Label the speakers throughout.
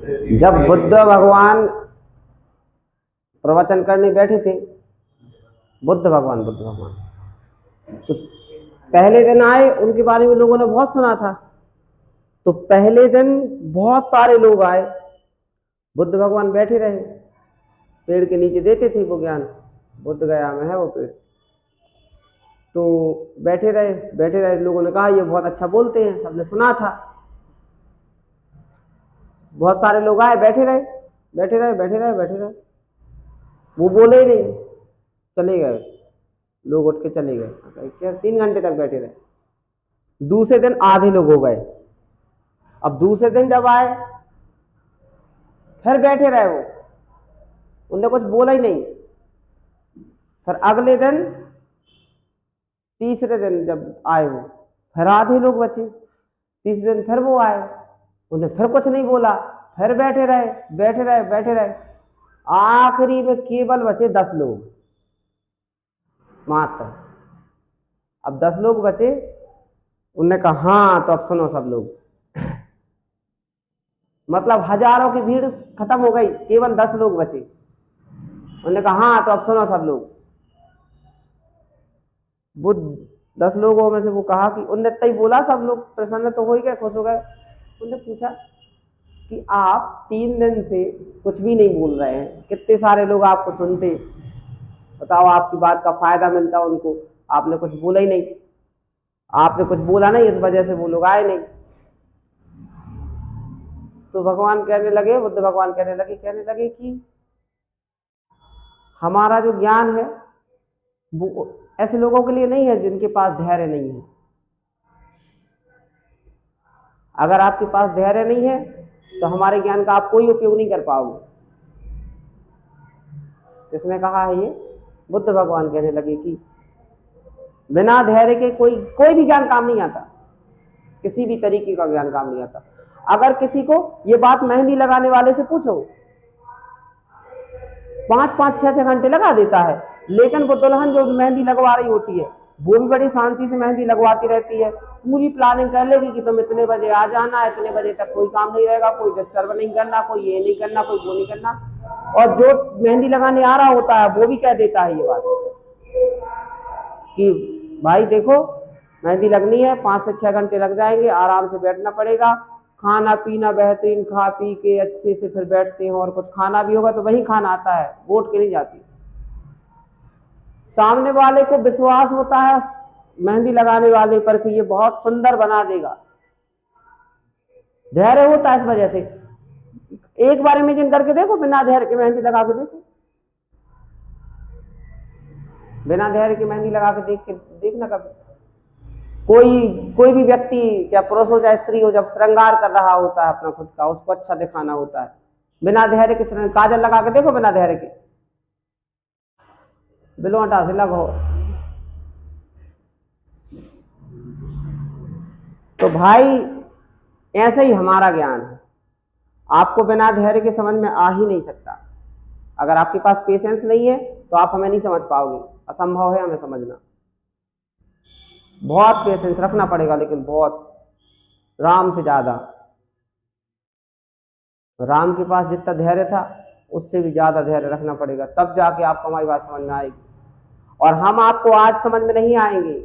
Speaker 1: जब बुद्ध भगवान प्रवचन करने बैठे थे, बुद्ध भगवान तो पहले दिन आए, उनके बारे में लोगों ने बहुत सुना था। तो पहले दिन बहुत सारे लोग आए, बुद्ध भगवान बैठे रहे, पेड़ के नीचे देते थे वो ज्ञान, बुद्ध गया में है वो पेड़। तो बैठे रहे, लोगों ने कहा ये बहुत अच्छा बोलते हैं, सबने सुना था। बहुत सारे लोग आए, बैठे रहे, वो बोले ही नहीं, चले गए, लोग उठ के चले गए। क्या 3 घंटे तक बैठे रहे। दूसरे दिन आधे लोग हो गए। अब दूसरे दिन जब आए, फिर बैठे रहे, वो उनने कुछ बोला ही नहीं। फिर अगले दिन, तीसरे दिन जब आए वो, फिर आधे लोग बचे। तीसरे दिन फिर वो आए, उन्हें फिर कुछ नहीं बोला, फिर बैठे रहे। आखिरी में केवल बचे 10 लोग मात्र। अब 10 लोग बचे, उनने कहा हाँ तो अब सुनो सब लोग। मतलब हजारों की भीड़ खत्म हो गई, केवल 10 लोग बचे। उन्होंने कहा हाँ तो अब सुनो सब लोग। वो 10 लोगों में से वो कहा कि उनने तय बोला, सब लोग प्रसन्न तो हो ही गए, खुश हो गए। उन्होंने पूछा कि आप 3 दिन से कुछ भी नहीं बोल रहे हैं, कितने सारे लोग आपको सुनते, बताओ आपकी बात का फायदा मिलता उनको, आपने कुछ बोला ही नहीं, आपने कुछ बोला नहीं, इस वजह से वो लोग आए नहीं। तो भगवान कहने लगे, बुद्ध भगवान कहने लगे कि हमारा जो ज्ञान है वो ऐसे लोगों के लिए नहीं है जिनके पास धैर्य नहीं है। अगर आपके पास धैर्य नहीं है तो हमारे ज्ञान का आप कोई उपयोग नहीं कर पाओगे। किसने कहा है ये? बुद्ध भगवान कहने लगे कि बिना धैर्य के कोई भी ज्ञान काम नहीं आता, किसी भी तरीके का ज्ञान काम नहीं आता। अगर किसी को ये बात मेहंदी लगाने वाले से पूछो, 5-5, 6-6 घंटे लगा देता है, लेकिन वो दुल्हन जो मेहंदी लगवा रही होती है वो भी बड़ी शांति से मेहंदी लगवाती रहती है, पूरी प्लानिंग कर लेगी कि तुम इतने बजे आ जाना, इतने बजे तक कोई काम नहीं रहेगा, कोई डिस्टर्ब नहीं करना, कोई ये नहीं करना, कोई वो नहीं करना। और जो मेहंदी लगाने आ रहा होता है वो भी कह देता है ये बात कि भाई देखो मेहंदी लगनी है, 5 से 6 घंटे लग जाएंगे, आराम से बैठना पड़ेगा, खाना पीना बेहतरीन, खा पी के अच्छे से फिर बैठते हैं, और कुछ खाना भी होगा तो वही खाना आता है, वोट के नहीं जाती। सामने वाले को विश्वास होता है मेहंदी लगाने वाले पर कि ये बहुत सुंदर बना देगा, धैर्य होता है इस वजह से। एक बार इमेजिन करके देखो, बिना धैर्य के मेहंदी लगा के देखो, बिना धैर्य की मेहंदी लगा के देखना कभी। कोई भी व्यक्ति, चाहे पुरुष हो चाहे स्त्री हो, जब श्रृंगार कर रहा होता है अपना खुद का, उसको अच्छा दिखाना होता है, बिना धैर्य के काजल लगा के देखो, बिना धैर्य के बिलोटा से लगो। तो भाई ऐसे ही हमारा ज्ञान है, आपको बिना धैर्य के समझ में आ ही नहीं सकता। अगर आपके पास पेशेंस नहीं है तो आप हमें नहीं समझ पाओगे, असंभव है हमें समझना। बहुत पेशेंस रखना पड़ेगा, लेकिन बहुत, राम से ज्यादा। राम के पास जितना धैर्य था उससे भी ज्यादा धैर्य रखना पड़ेगा, तब जाके आपको हमारी बात समझ में आएगी। और हम आपको आज समझ में नहीं आएंगे,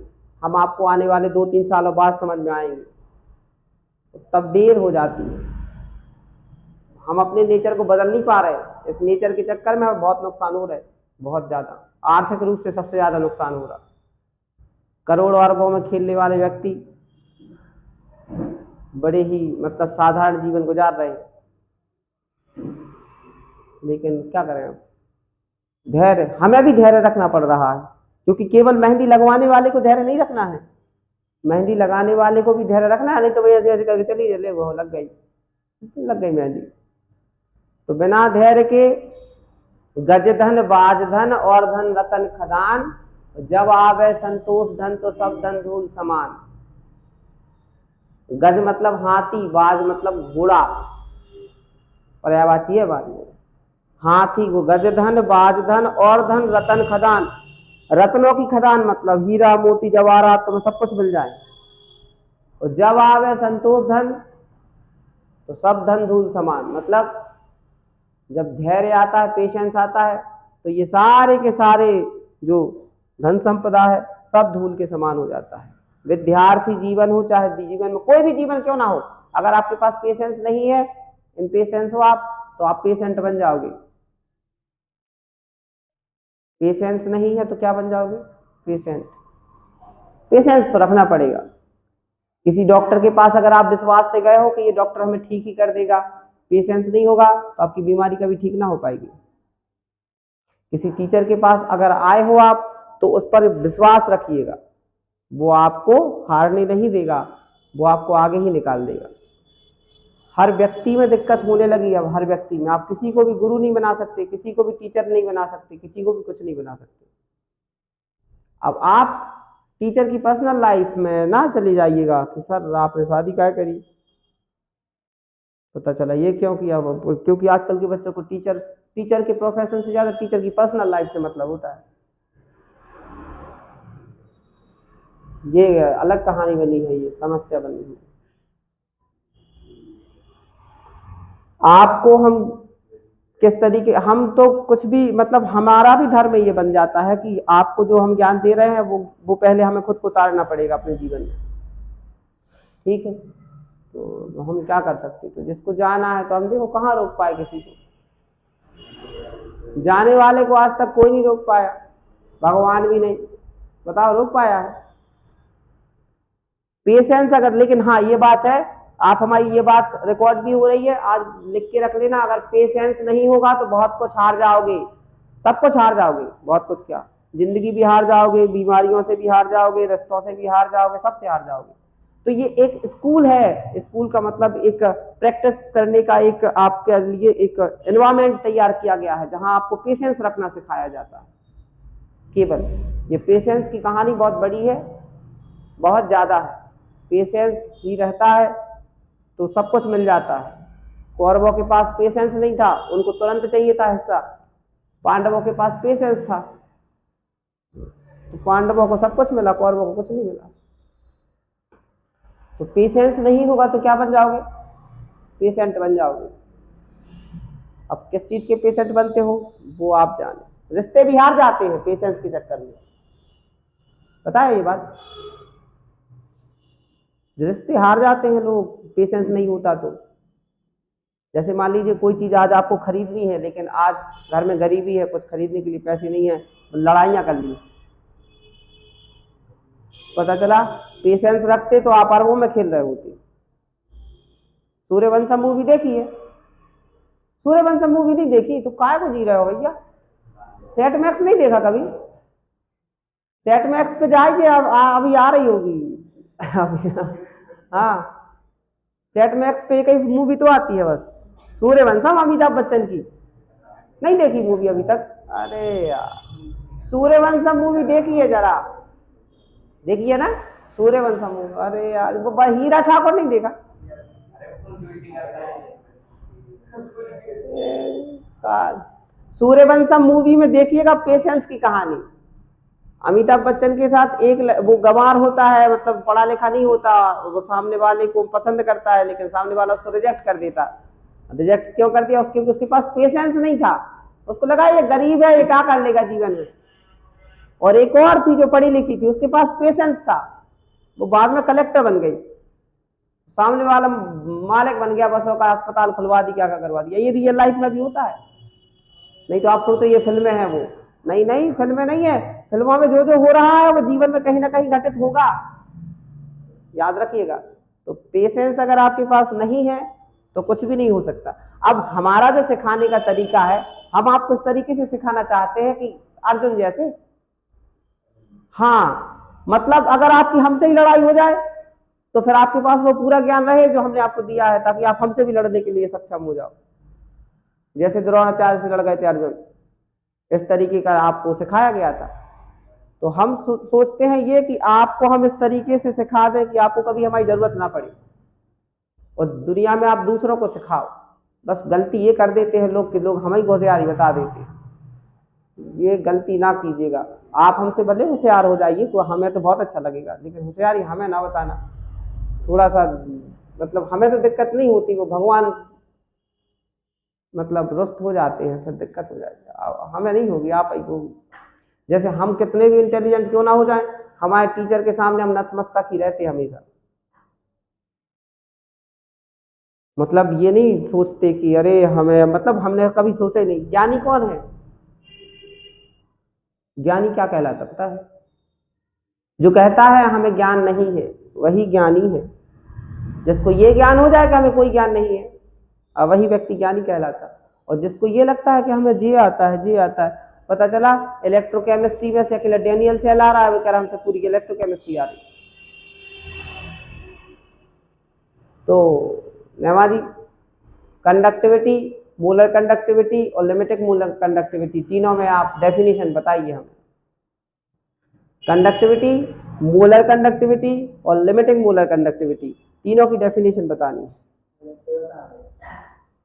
Speaker 1: हम आपको आने वाले 2-3 सालों बाद समझ में आएंगे, तब देर हो जाती है। हम अपने नेचर को बदल नहीं पा रहे, इस नेचर के चक्कर में हमें बहुत नुकसान हो रहा है, बहुत ज्यादा, आर्थिक रूप से सबसे ज्यादा नुकसान हो रहा। करोड़ों अरबों में खेलने वाले व्यक्ति बड़े ही मतलब साधारण जीवन गुजार रहे हैं, लेकिन क्या करें अब, धैर्य, हमें भी धैर्य रखना पड़ रहा है, क्योंकि केवल मेहंदी लगवाने वाले को धैर्य नहीं रखना है, मेहंदी लगाने वाले को भी धैर्य रखना है, नहीं तो वही ऐसे ऐसे करके चली चले, वो लग गई मेहंदी। तो बिना धैर्य के गज धन बाज धन और धन रतन खदान, जब आवे संतोष धन तो सब धन धूल समान। गज मतलब हाथी, बाज मतलब घोड़ा, पर्यायवाची है बाज में। हाथी को गज धन बाज धन और धन रतन खदान, रत्नों की खदान मतलब हीरा मोती जवाहरात, तुम्हें सब कुछ मिल जाए। और जब आवे संतोष धन, तो सब धन धूल समान, मतलब जब धैर्य आता है, पेशेंस आता है, तो ये सारे के सारे जो धन संपदा है सब धूल के समान हो जाता है। विद्यार्थी जीवन हो, चाहे जीवन में कोई भी जीवन क्यों ना हो, अगर आपके पास पेशेंस नहीं है, इम्पेशेंस हो आप, तो आप पेशेंट बन जाओगे। पेशेंस नहीं है तो क्या बन जाओगे? पेशेंट। पेशेंस तो रखना पड़ेगा। किसी डॉक्टर के पास अगर आप विश्वास से गए हो कि ये डॉक्टर हमें ठीक ही कर देगा, पेशेंस नहीं होगा तो आपकी बीमारी कभी ठीक ना हो पाएगी। किसी टीचर के पास अगर आए हो आप, तो उस पर विश्वास रखिएगा, वो आपको हारने नहीं देगा, वो आपको आगे ही निकाल देगा। हर व्यक्ति में दिक्कत होने लगी, अब हर व्यक्ति में। आप किसी को भी गुरु नहीं बना सकते, किसी को भी टीचर नहीं बना सकते, किसी को भी कुछ नहीं बना सकते। अब आप टीचर की पर्सनल लाइफ में ना चले जाइएगा कि सर आपने शादी क्या करी, पता चला ये क्यों किया, क्योंकि आजकल के बच्चों को टीचर के प्रोफेशन से ज्यादा टीचर की पर्सनल लाइफ से मतलब होता है। ये अलग कहानी बनी है, ये समस्या बनी है। आपको हम किस तरीके, हम तो कुछ भी, मतलब हमारा भी धर्म ये बन जाता है कि आपको जो हम ज्ञान दे रहे हैं वो पहले हमें खुद को उतारना पड़ेगा अपने जीवन में, ठीक है। तो हम क्या कर सकते, तो जिसको जाना है तो हम देखो कहाँ रोक पाए किसी को, जाने वाले को आज तक कोई नहीं रोक पाया, भगवान भी नहीं, बताओ रोक पाया है। पेशेंस अगर, लेकिन हाँ ये बात है, आप हमारी ये बात रिकॉर्ड भी हो रही है, आज लिख के रख लेना, अगर पेशेंस नहीं होगा तो बहुत कुछ हार जाओगे, सब कुछ हार जाओगे, बहुत कुछ क्या, जिंदगी भी हार जाओगे, बीमारियों से भी हार जाओगे, रिश्तों से भी हार जाओगे, सबसे हार जाओगे। तो ये एक स्कूल है, स्कूल का मतलब एक प्रैक्टिस करने का, एक आपके लिए एक एनवायरमेंट तैयार किया गया है जहां आपको पेशेंस रखना सिखाया जाता है। केवल ये पेशेंस की कहानी बहुत बड़ी है, बहुत ज्यादा है। पेशेंस ही रहता है तो सब कुछ मिल जाता है। कौरवों के पास पेशेंस नहीं था, उनको तुरंत चाहिए था हिस्सा। पांडवों के पास पेशेंस था तो पांडवों को सब कुछ मिला, कौरवों को कुछ नहीं मिला। तो पेशेंस नहीं होगा तो क्या बन जाओगे? पेशेंट बन जाओगे। अब किस चीज के पेशेंट बनते हो वो आप जाने। रिश्ते भी हार जाते हैं पेशेंस के चक्कर में, पता है ये बात, रिश्ते हार जाते हैं लोग, पेशेंस नहीं होता तो। जैसे मान लीजिए कोई चीज आज आपको खरीदनी है, लेकिन आज घर में गरीबी है, कुछ खरीदने के लिए पैसे नहीं है, लड़ाइयां कर ली, पता चला पेशेंस रखते तो आप अरबों में खेल रहे होते। सूर्यवंशम मूवी देखी है? सूर्यवंशम मूवी नहीं देखी तो काय को जी रहे हो भैया? सेट मैक्स नहीं देखा कभी? सेट मैक्स पे जाइए, अभी आ रही होगी हाँ, सेट मैक्स पे कई मूवी तो आती है, बस सूर्यवंशम अमिताभ बच्चन की। नहीं देखी मूवी अभी तक? अरे यार सूर्यवंशम मूवी देखिए जरा, देखिए ना सूर्यवंशम मूवी। अरे यार वो हीरा ठाकुर नहीं देखा? सूर्यवंशम मूवी में देखिएगा पेशेंस की कहानी। अमिताभ बच्चन के साथ एक वो गंवार होता है, मतलब पढ़ा लिखा नहीं होता, वो सामने वाले को पसंद करता है, लेकिन सामने वाला उसको रिजेक्ट कर देता। रिजेक्ट क्यों कर दिया? क्योंकि उसके पास पेशेंस नहीं था, उसको लगा ये गरीब है, ये क्या कर लेगा जीवन में। और एक और थी जो पढ़ी लिखी थी, उसके पास पेशेंस था, वो बाद में कलेक्टर बन गई, सामने वाला मालिक बन गया, बसों का अस्पताल खुलवा दी, क्या क्या करवा दिया। ये रियल लाइफ में भी होता है। नहीं तो आप सोचो ये फिल्में हैं, वो नहीं, नहीं फिल्में नहीं है, फिल्मों में जो जो हो रहा है वो जीवन में कहीं ना कहीं घटित होगा, याद रखिएगा। तो पेशेंस अगर आपके पास नहीं है तो कुछ भी नहीं हो सकता। अब हमारा जो सिखाने का तरीका है, हम आपको इस तरीके से सिखाना चाहते हैं कि अर्जुन जैसे, हाँ मतलब अगर आपकी हमसे ही लड़ाई हो जाए तो फिर आपके पास वो पूरा ज्ञान रहे जो हमने आपको दिया है, ताकि आप हमसे भी लड़ने के लिए सक्षम हो जाओ। जैसे द्रोणाचार्य से लड़ गए थे अर्जुन, इस तरीके का आपको सिखाया गया था। तो हम सोचते हैं ये कि आपको हम इस तरीके से सिखा दें कि आपको कभी हमारी जरूरत ना पड़े, और दुनिया में आप दूसरों को सिखाओ। बस गलती ये कर देते हैं लोग कि लोग हमें होशियारी बता देते हैं, ये गलती ना कीजिएगा। आप हमसे भले होशियार हो जाइए तो हमें तो बहुत अच्छा लगेगा, लेकिन होशियारी हमें ना बताना। थोड़ा सा मतलब हमें तो दिक्कत नहीं होती, वो भगवान मतलब रुष्ट हो जाते हैं, फिर दिक्कत हो जाती है। हमें नहीं होगी, आप ही होगी। जैसे हम कितने भी इंटेलिजेंट क्यों ना हो जाए, हमारे टीचर के सामने हम नतमस्तक ही रहते हमेशा। मतलब ये नहीं सोचते कि अरे हमें, मतलब हमने कभी सोचा ही नहीं। ज्ञानी कौन है? ज्ञानी क्या कहलाता पता है? जो कहता है हमें ज्ञान नहीं है, वही ज्ञानी है। जिसको ये ज्ञान हो जाए कि हमें कोई ज्ञान नहीं है, और वही व्यक्ति ज्ञानी कहलाता। और जिसको ये लगता है कि हमें ये आता है, ये आता है, पता चला इलेक्ट्रोकेमिस्ट्री में से अकेला डेनियल सेल आ रहा है, वो कह रहा हमसे पूरी इलेक्ट्रोकेमिस्ट्री आ रही। तो नेमा जी, कंडक्टिविटी, मोलर कंडक्टिविटी और लिमिटिंग मोलर कंडक्टिविटी, तीनों में आप डेफिनेशन बताइए हमें। कंडक्टिविटी, मोलर कंडक्टिविटी और लिमिटिंग मोलर कंडक्टिविटी, तीनों की डेफिनेशन बतानी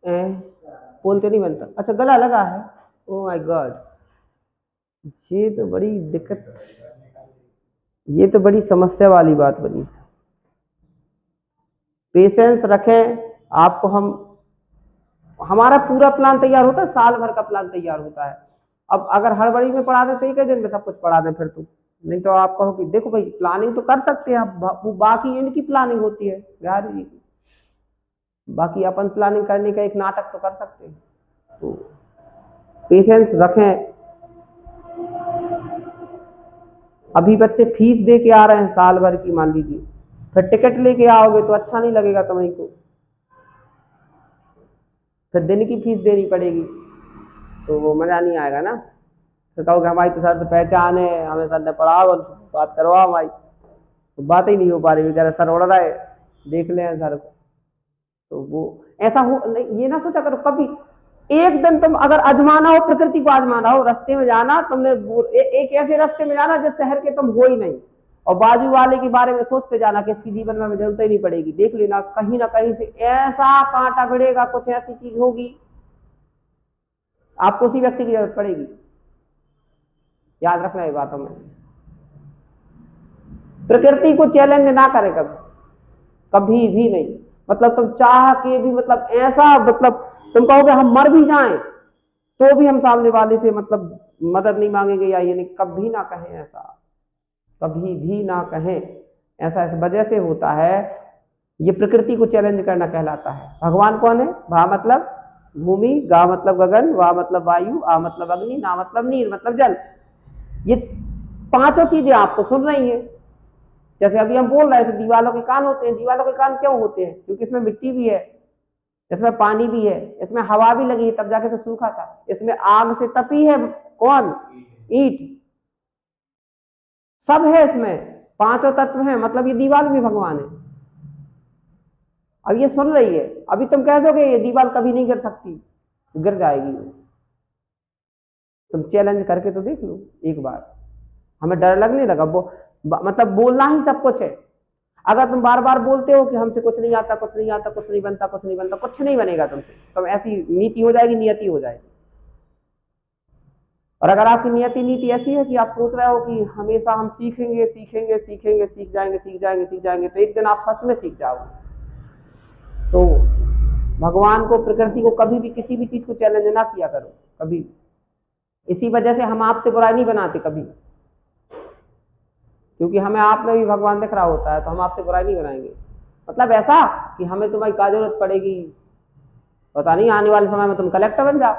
Speaker 1: है। पोल तो नहीं बनता, अच्छा गला लगा है। ओ माय गॉड, ये तो बड़ी दिक्कत, ये तो बड़ी समस्या वाली बात बनी। पेशेंस रखें, आपको हम, हमारा पूरा प्लान तैयार होता है, साल भर का प्लान तैयार होता है। अब अगर हड़बड़ी में पढ़ा दें तो एक दिन में सब कुछ पढ़ा दें फिर तो, नहीं तो आप कहो कि देखो भाई प्लानिंग तो कर सकते हैं आप, वो बाकी इनकी प्लानिंग होती है बिहारी जी की, बाकी अपन प्लानिंग करने का एक नाटक तो कर सकते हैं। तो पेशेंस रखें। अभी बच्चे फीस दे के आ रहे हैं साल भर की, मान लीजिए, फिर टिकट लेके आओगे तो अच्छा नहीं लगेगा तुम्हें को, फिर दिन की फीस देनी पड़ेगी, तो वो मजा नहीं आएगा ना। तो कहोगे हमारी तो सर से पहचान है, हमें सर ने पढ़ाओ और बात करवाओ हमारी, तो बात ही नहीं हो पा रही, बेचारा सर उड़ रहा है, देख ले सर को। तो वो ऐसा हो नहीं, ये ना सोचा करो कभी एक दिन तुम अगर आजमाना हो, प्रकृति को आजमाना हो, रास्ते में जाना तुमने, एक ऐसे रास्ते में जाना जिस शहर के तुम हो ही नहीं, और बाजू वाले के बारे में सोचते जाना कि इसकी जीवन में हमें जरूरत ही नहीं पड़ेगी, देख लेना कहीं ना कहीं से ऐसा कांटा भिड़ेगा, कुछ ऐसी चीज होगी, आपको उसी व्यक्ति की जरूरत पड़ेगी। याद रखना ये बात हमें। प्रकृति को चैलेंज ना करें कभी, कभी भी नहीं। मतलब तुम चाह के भी, मतलब ऐसा, मतलब तुम कहोगे हम मर भी जाएं तो भी हम सामने वाले से मतलब मदद नहीं मांगेंगे या ये नहीं, कभी ना कहें ऐसा, कभी भी ना कहें ऐसा। इस वजह से होता है, ये प्रकृति को चैलेंज करना कहलाता है। भगवान कौन है? भा मतलब भूमि, गा मतलब गगन, वा मतलब वायु, आ मतलब अग्नि, ना मतलब नीर मतलब जल। ये पांचों चीजें आपको सुन रही हैं। जैसे अभी हम बोल रहे थे दीवालों के कान होते हैं, दीवालों के कान क्यों होते हैं? क्योंकि इसमें मिट्टी भी है, इसमें पानी भी है, इसमें हवा भी लगी है, तब जाके तो सूखा था, इसमें आग से तपी है कौन? ईंट, सब है इसमें, पांचों तत्व हैं, मतलब ये दीवार भी भगवान है। अब ये सुन रही है, अभी तुम कह दोगे ये दीवार कभी नहीं गिर सकती, गिर जाएगी। तुम चैलेंज करके तो देख लो एक बार, हमें डर लगने लगा। मतलब बोलना ही सब कुछ है। अगर तुम बार बार बोलते हो कि हमसे कुछ नहीं आता, कुछ नहीं आता, कुछ नहीं बनता, कुछ नहीं बनता, कुछ नहीं बनेगा तुमसे, तुम ऐसी नीति हो जाएगी, नियति हो जाएगी। और अगर आपकी नियति नीति ऐसी है कि आप सोच रहे हो कि हमेशा हम सीखेंगे सीखेंगे सीखेंगे, सीख जाएंगे सीख जाएंगे सीख जाएंगे, तो एक दिन आप सच में सीख जाओगे। तो भगवान को, प्रकृति को कभी भी किसी भी चीज को चैलेंज ना किया करो कभी। इसी वजह से हम आपसे बुराई नहीं बनाते कभी, क्योंकि हमें आप में भी भगवान दिख रहा होता है, तो हम आपसे बुराई नहीं बनाएंगे। मतलब ऐसा कि हमें तुम्हारी क्या जरूरत पड़ेगी, पता नहीं आने वाले समय में तुम कलेक्टर बन जाओ,